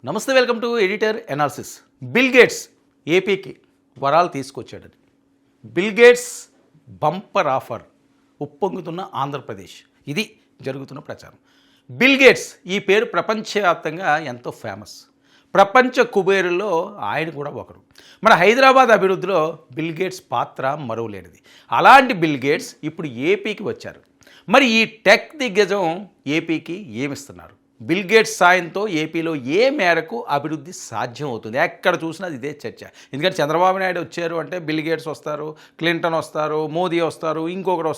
నమస్తే, welcome to editor analysis. Bill Gates ఏపీకి వరాలు తీసుకొచ్చాడని, బిల్ గేట్స్ బంపర్ ఆఫర్, ఉప్పొంగుతున్న ఆంధ్రప్రదేశ్, ఇది జరుగుతున్న ప్రచారం. బిల్ గేట్స్ ఈ పేరు ప్రపంచవ్యాప్తంగా ఎంతో ఫేమస్. ప్రపంచ కుబేరుల్లో ఆయన కూడా ఒకరు. మన హైదరాబాద్ అభివృద్ధిలో బిల్ గేట్స్ పాత్ర మరువలేనిది. అలాంటి బిల్ గేట్స్ ఇప్పుడు ఏపీకి వచ్చారు. మరి ఈ టెక్ దిగ్గజం ఏపీకి ఏమిస్తున్నారు? బిల్ గేట్స్ సాయంతో ఏపీలో ఏ మేరకు అభివృద్ధి సాధ్యం అవుతుంది? ఎక్కడ చూసినా ఇదే చర్చ. ఎందుకంటే చంద్రబాబు నాయుడు వచ్చారు అంటే బిల్ గేట్స్ వస్తారు, క్లింటన్ వస్తారు, మోదీ వస్తారు, ఇంకొకరు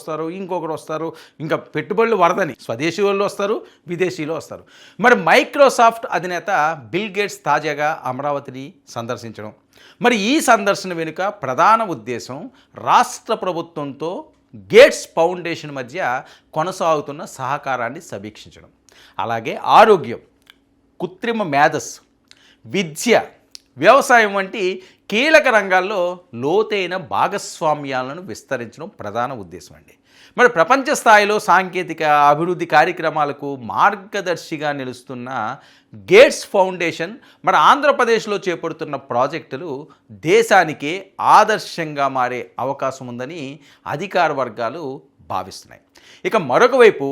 వస్తారు, ఇంకా పెట్టుబడులు వరదని స్వదేశీ వాళ్ళు వస్తారు, విదేశీయులు వస్తారు. మరి మైక్రోసాఫ్ట్ అధినేత బిల్ గేట్స్ తాజాగా అమరావతిని సందర్శించడం, మరి ఈ సందర్శన వెనుక ప్రధాన ఉద్దేశం రాష్ట్ర ప్రభుత్వంతో గేట్స్ ఫౌండేషన్ మధ్య కొనసాగుతున్న సహకారాన్ని సమీక్షించడం. అలాగే ఆరోగ్యం, కృత్రిమ మేధస్సు, విద్య, వ్యవసాయం వంటి కీలక రంగాల్లో లోతైన భాగస్వామ్యాలను విస్తరించడం ప్రధాన ఉద్దేశం అండి. మరి ప్రపంచ స్థాయిలో సాంకేతిక అభివృద్ధి కార్యక్రమాలకు మార్గదర్శిగా నిలుస్తున్న గేట్స్ ఫౌండేషన్ మరి ఆంధ్రప్రదేశ్లో చేపడుతున్న ప్రాజెక్టులు దేశానికే ఆదర్శంగా మారే అవకాశం ఉందని అధికార వర్గాలు భావిస్తున్నాయి. ఇక మరొక వైపు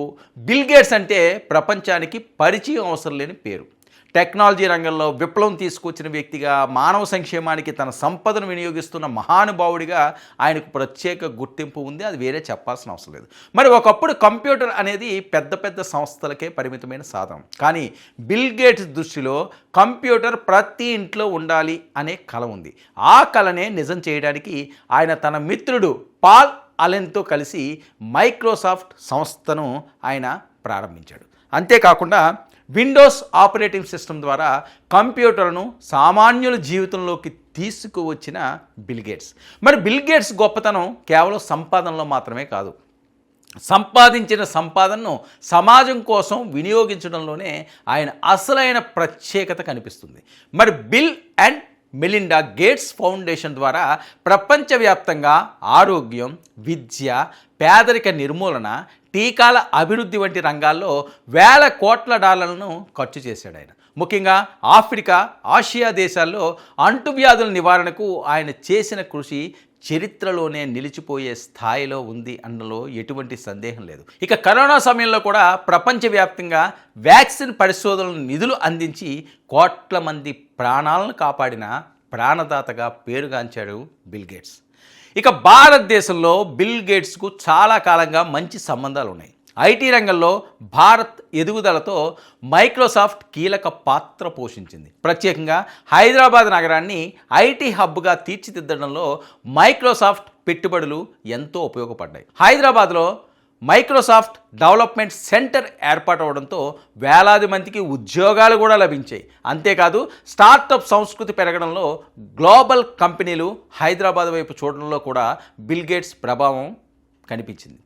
బిల్ గేట్స్ అంటే ప్రపంచానికి పరిచయం అవసరం లేని పేరు. టెక్నాలజీ రంగంలో విప్లవం తీసుకొచ్చిన వ్యక్తిగా, మానవ సంక్షేమానికి తన సంపదను వినియోగిస్తున్న మహానుభావుడిగా ఆయనకు ప్రత్యేక గుర్తింపు ఉంది. అది వేరే చెప్పాల్సిన అవసరం లేదు. మరి ఒకప్పుడు కంప్యూటర్ అనేది పెద్ద పెద్ద సంస్థలకే పరిమితమైన సాధనం. కానీ బిల్ గేట్స్ దృష్టిలో కంప్యూటర్ ప్రతి ఇంట్లో ఉండాలి అనే కల ఉంది. ఆ కలనే నిజం చేయడానికి ఆయన తన మిత్రుడు పాల్ అలెన్తో కలిసి మైక్రోసాఫ్ట్ సంస్థను ఆయన ప్రారంభించాడు. అంతేకాకుండా విండోస్ ఆపరేటింగ్ సిస్టమ్ ద్వారా కంప్యూటర్ను సామాన్యుల జీవితంలోకి తీసుకువచ్చిన బిల్ గేట్స్. మరి బిల్ గేట్స్ గొప్పతనం కేవలం సంపాదనలో మాత్రమే కాదు, సంపాదించిన సంపాదనను సమాజం కోసం వినియోగించడంలోనే ఆయన అసలైన ప్రత్యేకత కనిపిస్తుంది. మరి bill and Melinda gates foundation ద్వారా ప్రపంచవ్యాప్తంగా ఆరోగ్యం, విద్య, పేదరిక నిర్మూలన, టీకాల అభివృద్ధి వంటి రంగాల్లో వేల కోట్ల డాలర్లను ఖర్చు చేశాడు ఆయన. ముఖ్యంగా ఆఫ్రికా, ఆసియా దేశాల్లో అంటువ్యాధుల నివారణకు ఆయన చేసిన కృషి చరిత్రలోనే నిలిచిపోయే స్థాయిలో ఉంది అన్నలో ఎటువంటి సందేహం లేదు. ఇక కరోనా సమయంలో కూడా ప్రపంచవ్యాప్తంగా వ్యాక్సిన్ పరిశోధనలు నిధులు అందించి కోట్ల మంది ప్రాణాలను కాపాడిన ప్రాణదాతగా పేరుగాంచాడు బిల్ గేట్స్. ఇక భారతదేశంలో బిల్ గేట్స్కు చాలా కాలంగా మంచి సంబంధాలు ఉన్నాయి. ఐటీ రంగంలో భారత్ ఎదుగుదలతో మైక్రోసాఫ్ట్ కీలక పాత్ర పోషించింది. ప్రత్యేకంగా హైదరాబాద్ నగరాన్ని ఐటీ హబ్గా తీర్చిదిద్దడంలో మైక్రోసాఫ్ట్ పెట్టుబడులు ఎంతో ఉపయోగపడ్డాయి. హైదరాబాద్లో మైక్రోసాఫ్ట్ డెవలప్మెంట్ సెంటర్ ఏర్పాటవడంతో వేలాది మందికి ఉద్యోగాలు కూడా లభించాయి. అంతేకాదు స్టార్టప్ సంస్కృతి పెరగడంలో గ్లోబల్ కంపెనీలు హైదరాబాద్ వైపు చూడడంలో కూడా బిల్ గేట్స్ ప్రభావం కనిపించింది.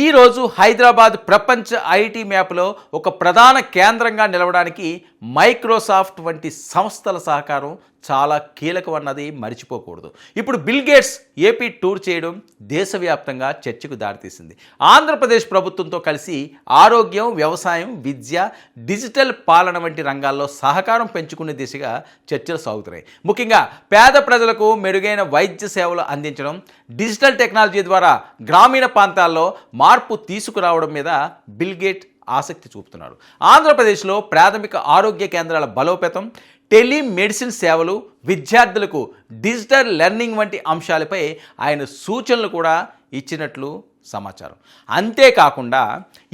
ఈరోజు హైదరాబాద్ ప్రపంచ ఐటీ మ్యాప్లో ఒక ప్రధాన కేంద్రంగా నిలవడానికి మైక్రోసాఫ్ట్ వంటి సంస్థల సహకారం చాలా కీలకమన్నది మర్చిపోకూడదు. ఇప్పుడు బిల్ గేట్స్ ఏపీ టూర్ చేయడం దేశవ్యాప్తంగా చర్చకు దారితీసింది. ఆంధ్రప్రదేశ్ ప్రభుత్వంతో కలిసి ఆరోగ్యం, వ్యవసాయం, విద్య, డిజిటల్ పాలన వంటి రంగాల్లో సహకారం పెంచుకునే దిశగా చర్చలు సాగుతున్నాయి. ముఖ్యంగా పేద ప్రజలకు మెరుగైన వైద్య సేవలు అందించడం, డిజిటల్ టెక్నాలజీ ద్వారా గ్రామీణ ప్రాంతాల్లో మార్పు తీసుకురావడం మీద బిల్ గేట్ ఆసక్తి చూపుతున్నారు. ఆంధ్రప్రదేశ్లో ప్రాథమిక ఆరోగ్య కేంద్రాల బలోపేతం, టెలిమెడిసిన్ సేవలు, విద్యార్థులకు డిజిటల్ లెర్నింగ్ వంటి అంశాలపై ఆయన సూచనలు కూడా ఇచ్చినట్లు సమాచారం. అంతేకాకుండా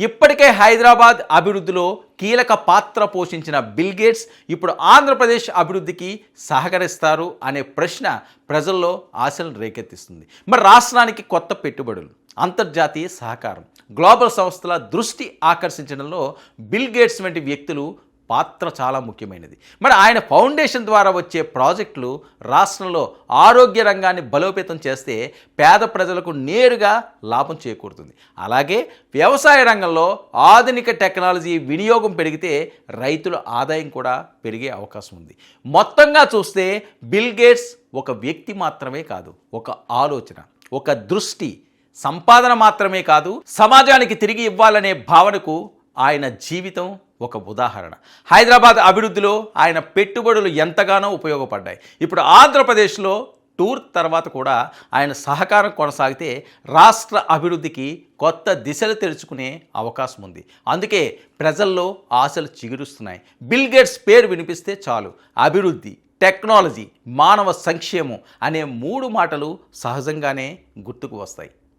ఇప్పటికే హైదరాబాద్ అభివృద్ధిలో కీలక పాత్ర పోషించిన బిల్ గేట్స్ ఇప్పుడు ఆంధ్రప్రదేశ్ అభివృద్ధికి సహకరిస్తారు అనే ప్రశ్న ప్రజల్లో ఆశలను రేకెత్తిస్తుంది. మరి రాష్ట్రానికి కొత్త పెట్టుబడులు, అంతర్జాతీయ సహకారం, గ్లోబల్ సంస్థల దృష్టి ఆకర్షించడంలో బిల్ గేట్స్ వంటి వ్యక్తులు పాత్ర చాలా ముఖ్యమైనది. మరి ఆయన ఫౌండేషన్ ద్వారా వచ్చే ప్రాజెక్టులు రాష్ట్రంలో ఆరోగ్య రంగాన్ని బలోపేతం చేస్తే పేద ప్రజలకు నేరుగా లాభం చేకూరుతుంది. అలాగే వ్యవసాయ రంగంలో ఆధునిక టెక్నాలజీ వినియోగం పెరిగితే రైతుల ఆదాయం కూడా పెరిగే అవకాశం ఉంది. మొత్తంగా చూస్తే బిల్ గేట్స్ ఒక వ్యక్తి మాత్రమే కాదు, ఒక ఆలోచన, ఒక దృష్టి, సంపాదన మాత్రమే కాదు, సమాజానికి తిరిగి ఇవ్వాలనే భావనకు ఆయన జీవితం ఒక ఉదాహరణ. హైదరాబాద్ అభివృద్ధిలో ఆయన పెట్టుబడులు ఎంతగానో ఉపయోగపడ్డాయి. ఇప్పుడు ఆంధ్రప్రదేశ్లో టూర్ తర్వాత కూడా ఆయన సహకారం కొనసాగితే రాష్ట్ర అభివృద్ధికి కొత్త దిశలు తెరుచుకునే అవకాశం ఉంది. అందుకే ప్రజల్లో ఆశలు చిగురుస్తున్నాయి. బిల్ గేట్స్ పేరు వినిపిస్తే చాలు అభివృద్ధి, టెక్నాలజీ, మానవ సంక్షేమం అనే 3 మాటలు సహజంగానే గుర్తుకు వస్తాయి.